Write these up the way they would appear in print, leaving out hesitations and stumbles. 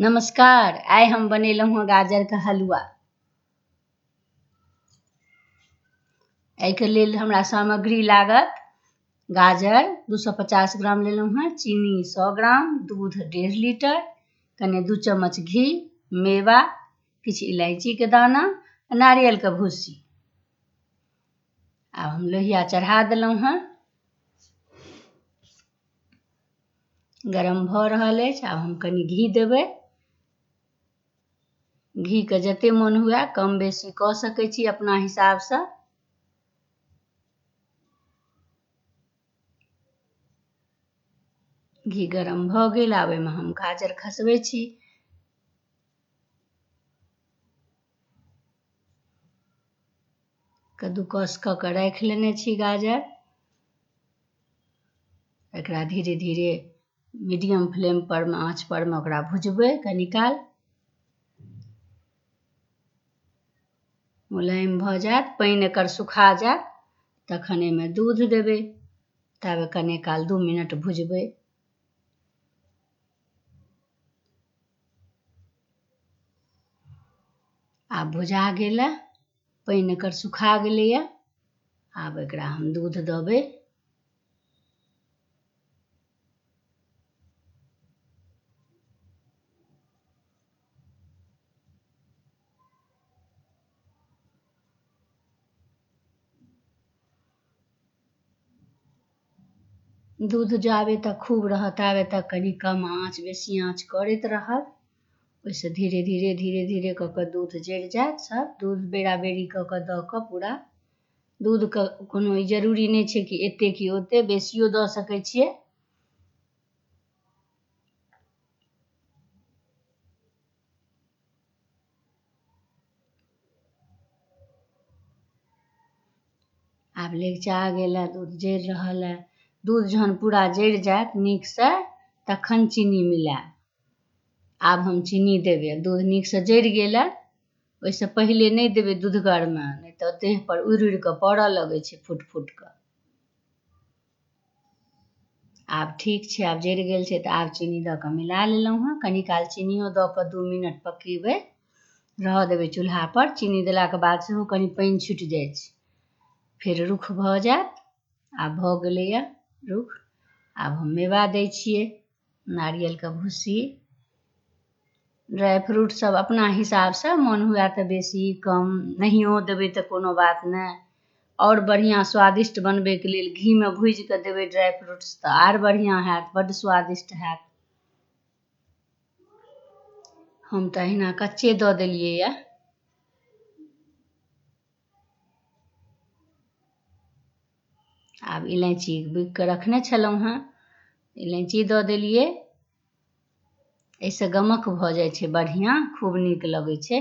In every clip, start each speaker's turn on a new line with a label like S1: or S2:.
S1: नमस्कार। आइ हम बनेलहुँ हँ गाजरके हलुआ। एहिके लेल हमरा सामग्री लागत गाजर 250 ग्राम लेलहुँ हँ, चीनी 100 ग्राम, दूध 1.5 लीटर, कने 2 चम्मच घी, मेवा, किछु इलायचीके दाना, नारियलके भूसी। आब हम लोहिया चढ़ा देलहुँ हँ, गरम भऽ रहल अछि। आब हम कनि घी देबै। घी के जते मोन हुए कम बेसी कऽ सकै छी अपना हिसाबसँ। घी गरम भऽ गेल। आब एहिमे हम गाजर खसबै छी। कद्दूकस कऽ कऽ राखि लेने छी गाजर। एकरा धीरे धीरे मीडियम फ्लेम पर में आँच पर में ओकरा भुजबै कनि काल। मुलायम भऽ जायत, पानि एकर सुखा जायत तखन एहिमे दूध देबै। तब कने काल 2 मिनट भुजबै। आब भुजा गेल, पानि एकर सुखा गेलैए। आब एकरा हम दूध देबै। दूध जाबे तक खूब रहत ताबे तक कनि कम आँच बेसी आँच करैत रहब। ओहिसँ धीरे धीरे धीरे धीरे कऽ कऽ दूध जरि जायत। सब दूध बेरा बेरी कऽ कऽ दऽ कऽ पूरा दूधके कोनो ई जरूरी नहि छै कि एते कि ओते, बेसियो दऽ सकै छियै। आब लेगचा गेल, दूध जरि रहल है। दूध जहन पूरा जरि जायत नीकसँ तखन चीनी मिलायब। आब हम चीनी देबै। दूध नीकसँ जरि गेल, ओहिसँ पहिले नहि देबै दूधगरमे, नहि तऽ देह पर उड़ि उड़ि कऽ पड़ऽ लगै छै फुट फुट कऽ। आब ठीक छै, आब जरि गेल छै तऽ आब चीनी दऽ कऽ मिला लेलहुँ हँ। कनि काल चीनियो दऽ कऽ 2 मिनट पकेबै, रहऽ देबै चूल्हा पर। चीनी देलाके बाद सेहो कनि पानि छुटि जाइ छै, फेर रुख भऽ जायत। आब भऽ गेलैए रुख। आब हम मेवा दै छियै, नारियलके भूसी, ड्राई फ्रूट सब अपना हिसाबसँ, मोन हुए तऽ बेसी कम, नहियो देबै तऽ कोनो बात नहि। और बढ़िआँ स्वादिष्ट बनबैके लेल घीमे भूजि कऽ देबै ड्राई फ्रूट्स तऽ आर बढ़िआँ हैत, बड्ड स्वादिष्ट हैत। हम तऽ अहिना कच्चे दऽ देलियै यऽ। आब इलायची बुकि कऽ रखने छलहुँ हँ, इलायची दऽ देलियै। एहिसँ गमक भऽ जाइ छै बढ़िआँ, खूब नीक लगै छै।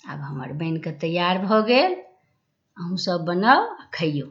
S1: आब हमर बनि कऽ तैयार भऽ गेल। अहूँ सब बनाउ आ खइयौ।